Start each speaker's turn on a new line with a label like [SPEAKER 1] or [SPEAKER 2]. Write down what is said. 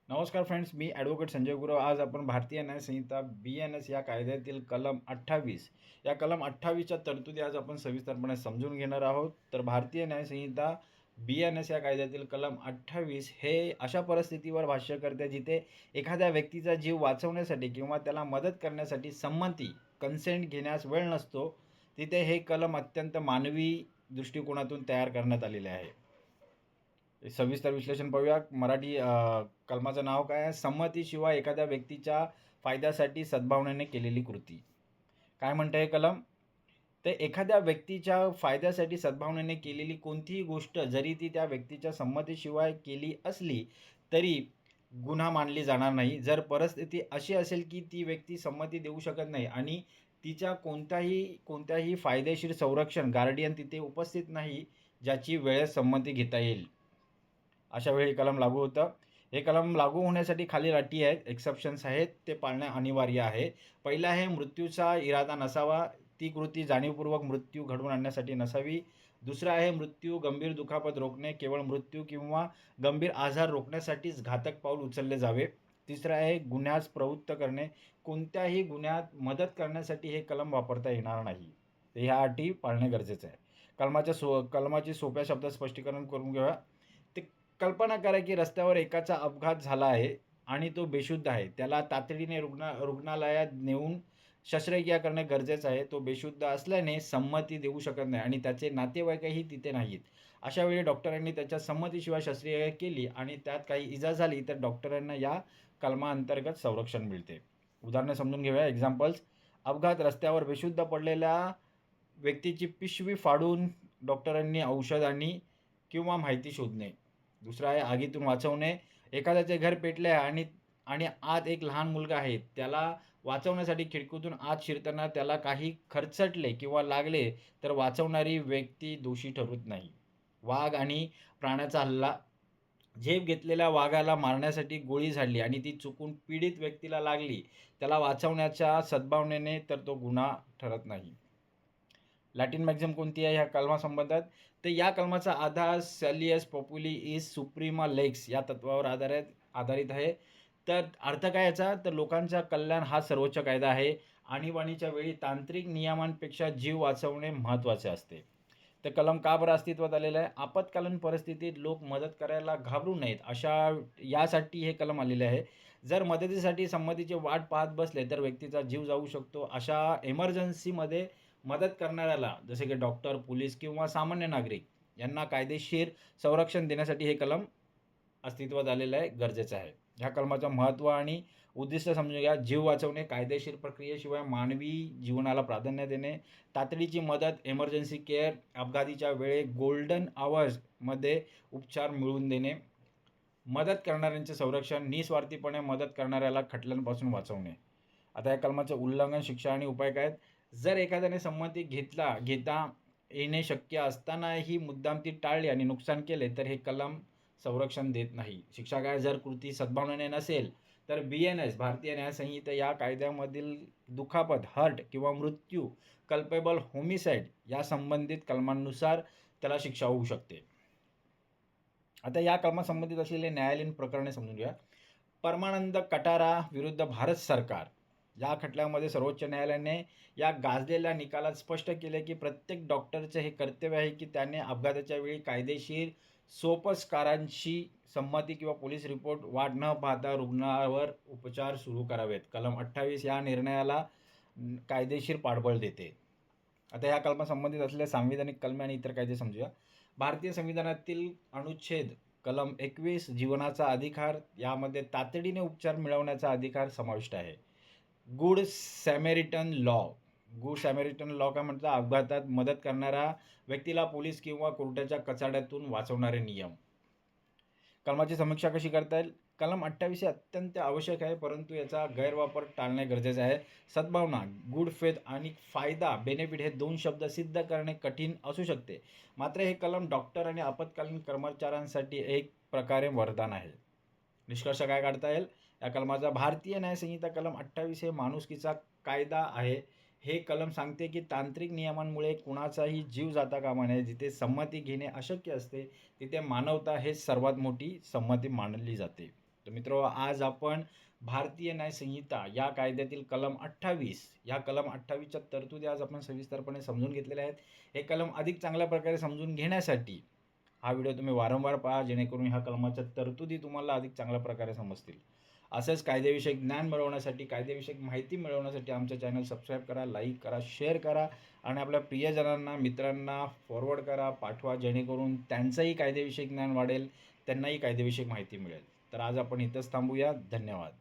[SPEAKER 1] नमस्कार फ्रेंड्स, मी ॲडव्होकेट संजय गुरव. आज आपण भारतीय न्याय संहिता BNS या कायद्यातील कलम 28 या कलम 28च्या तरतुदी आज आपण सविस्तरपणे समजून घेणार आहोत. तर भारतीय न्याय संहिता BNS या कायद्यातील कलम 28 हे अशा परिस्थितीवर भाष्य करते जिथे एखाद्या व्यक्तीचा जीव वाचवण्यासाठी किंवा त्याला मदत करण्यासाठी संमती कन्सेंट घेण्यास वेळ नसतो, तिथे हे कलम अत्यंत मानवी दृष्टिकोनातून तयार करण्यात आलेले आहे. सविस्तर विश्लेषण पाहूया. मराठी कलमाचं नाव काय आहे? संमतीशिवाय एखाद्या व्यक्तीच्या फायद्यासाठी सद्भावनेने केलेली कृती. काय म्हणतं हे कलम? ते एखाद्या व्यक्तीच्या फायद्यासाठी सद्भावनेने केलेली कोणतीही गोष्ट जरी ती त्या व्यक्तीच्या संमतीशिवाय केली असली तरी गुन्हा मानली जाणार नाही. जर परिस्थिती अशी असेल की ती व्यक्ती संमती देऊ शकत नाही आणि तिच्या कोणत्याही फायदेशीर संरक्षण गार्डियन तिथे उपस्थित नाही ज्याची वेळेत संमती घेता येईल, अशा वेळी कलम लागू होतं. हे कलम लागू होण्यासाठी खालील अटी आहेत, एक्सेप्शन्स आहेत, ते पाळणे अनिवार्य आहे. पहिला आहे मृत्यूचा इरादा नसावा, ती कृती जाणीवपूर्वक मृत्यू घडवून आणण्यासाठी नसावी. दुसरं आहे मृत्यू गंभीर दुखापत रोखणे, केवळ मृत्यू किंवा गंभीर आजार रोखण्यासाठीच घातक पाऊल उचलले जावे. तिसरं आहे गुन्ह्यास प्रवृत्त करणे, कोणत्याही गुन्ह्यात मदत करण्यासाठी हे कलम वापरता येणार नाही. तर ह्या अटी पाळणे गरजेचं आहे. कलमाची सोप्या शब्दात स्पष्टीकरण करून घेऊया. ते कल्पना करा की रस्त्यावर एकाचा अपघात झाला आहे आणि तो बेशुद्ध आहे. त्याला तातडीने रुग्णालयात नेऊन शस्त्रक्रिया करणे गरजेचं आहे. तो बेशुद्ध असल्याने संमती देऊ शकत नाही आणि त्याचे नातेवाईकही तिथे नाहीत. अशा वेळी डॉक्टरांनी त्याच्या संमतीशिवाय शस्त्रक्रिया केली आणि त्यात काही इजा झाली तर डॉक्टरांना या कलमाअंतर्गत संरक्षण मिळते. उदाहरणे समजून घेऊया. एक्झाम्पल्स: अपघात, रस्त्यावर बेशुद्ध पडलेल्या व्यक्तीची पिशवी फाडून डॉक्टरांनी औषध किंवा माहिती शोधणे. दुसरं आहे आगीतून वाचवणे, एखाद्याचे घर पेटले आहे आणि आत एक लहान मुलगा आहे. त्याला वाचवण्यासाठी खिडकीतून आत शिरताना त्याला काही खरचटले किंवा लागले तर वाचवणारी व्यक्ती दोषी ठरत नाही. वाघ आणि प्राण्याचा हल्ला, झेप घेतलेल्या वाघाला मारण्यासाठी गोळी झाडली आणि ती चुकून पीडित व्यक्तीला लागली, त्याला वाचवण्याच्या सद्भावनेने तर तो गुन्हा ठरत नाही. लॅटिन मॅक्झिम कोणती आहे ह्या कलमासंबंधात? तर या कलमाचा आधार सॅलियस पॉप्युली इज सुप्रीमा लेक्स या तत्वावर आधारित आहे. तर अर्थ काय याचा? तर लोकांचा कल्याण हा सर्वोच्च कायदा आहे. आणीबाणीच्या वेळी तांत्रिक नियमांपेक्षा जीव वाचवणे महत्त्वाचे असते. तर कलम का बरं अस्तित्वात आलेलं आहे? आपत्कालीन परिस्थितीत लोक मदत करायला घाबरू नयेत यासाठी हे कलम आलेले आहे. जर मदतीसाठी संमतीची वाट पाहत बसले तर व्यक्तीचा जीव जाऊ शकतो. अशा इमर्जन्सीमध्ये मदत करणाऱ्याला जसे की डॉक्टर, पोलीस किंवा सामान्य नागरिक यांना कायदेशीर संरक्षण देण्यासाठी हे कलम अस्तित्वात आलेलं आहे, गरजेचं आहे. ह्या कलमाचं महत्त्व आणि उद्दिष्ट समजून घ्या. जीव वाचवणे, कायदेशीर प्रक्रियेशिवाय मानवी जीवनाला प्राधान्य देणे, तातडीची मदत, इमर्जन्सी केअर, अपघाताच्या वेळी गोल्डन आवर्समध्ये उपचार मिळवून देणे, मदत करणाऱ्यांचे संरक्षण, निस्वार्थीपणे मदत करणाऱ्याला खटल्यांपासून वाचवणे. आता या कलमाचं उल्लंघन, शिक्षा आणि उपाय काय आहेत? जर एखाद्याने संमती घेता येणे शक्य असतानाही मुद्दाम ती टाळली आणि नुकसान केले तर हे कलम संरक्षण देत नाही. शिक्षा काय? जर कृती सद्भावनेने नसेल तर BNS भारतीय न्याय संहिता या कायद्यामधील दुखापत, हर्ट किंवा मृत्यू, कल्पेबल होमिसाइड या संबंधित कलमांनुसार त्याला शिक्षा होऊ शकते. आता या कलमासंबंधित असलेले न्यायालयीन प्रकरणे समजून घ्या. परमानंद कटारा विरुद्ध भारत सरकार या खटल्यामध्ये सर्वोच्च न्यायालयाने या गाजलेल्या निकालात स्पष्ट केले की प्रत्येक डॉक्टरचे हे कर्तव्य आहे की त्याने अपघाताच्या वेळी कायदेशीर सोपस्कारांची संमती किंवा पोलीस रिपोर्ट वाट न पाहता रुग्णावर उपचार सुरू करावेत. कलम 28 या निर्णयाला कायदेशीर पाठबळ देते. आता या कलमासंबंधित असलेल्या सांविधानिक कलमे आणि इतर कायदे समजूया. भारतीय संविधानातील अनुच्छेद कलम 21 जीवनाचा अधिकार यामध्ये तातडीने उपचार मिळवण्याचा अधिकार समाविष्ट आहे. गुड सॅमेरिटन लॉ काय म्हटलं? अपघातात मदत करणाऱ्या व्यक्तीला पोलीस किंवा कोर्टाच्या कचाट्यातून वाचवणारे नियम. कलमाची समीक्षा कशी करता येईल? कलम 28 हे अत्यंत आवश्यक आहे, परंतु याचा गैरवापर टाळणे गरजेचे आहे. सद्भावना, गुड फेथ आणि फायदा, बेनिफिट हे दोन शब्द सिद्ध करणे कठीण असू शकते. मात्र हे कलम डॉक्टर आणि आपत्कालीन कर्मचाऱ्यांसाठी एक प्रकारे वरदान आहे. निष्कर्ष काय काढता येईल या कलमाचा? भारतीय न्याय संहिता कलम 28 हे माणुसकीचा कायदा आहे. हे कलम सांगते की तांत्रिक नियमांमुळे कुणाचाही जीव जाता कामा नये. जिथे संमती घेणे अशक्य असते तिथे मानवता हे सर्वात मोठी संमती मानली जाते. तर मित्र आज आपण भारतीय न्याय संहिता या कायद्यातील कलम 28 या कलम 28च्या तरतुदी आज आपण सविस्तरपणे समजून घेतलेल्या आहेत. हे कलम अधिक चांगल्या प्रकारे समजून घेण्यासाठी हा व्हिडिओ तुम्ही वारंवार पहा, जेणेकरून ह्या कलमाच्या तरतुदी तुम्हाला अधिक चांगल्या प्रकारे समजतील. असंच कायदेविषयक ज्ञान मिळवण्यासाठी, कायदेविषयक माहिती मिळवण्यासाठी आमचं चॅनल सबस्क्राईब करा, लाईक करा, शेअर करा आणि आपल्या प्रियजनांना, मित्रांना फॉरवर्ड करा, पाठवा, जेणेकरून त्यांचंही कायदेविषयक ज्ञान वाढेल, त्यांनाही कायदेविषयक माहिती मिळेल. तर आज आपण इथंच थांबूया. धन्यवाद.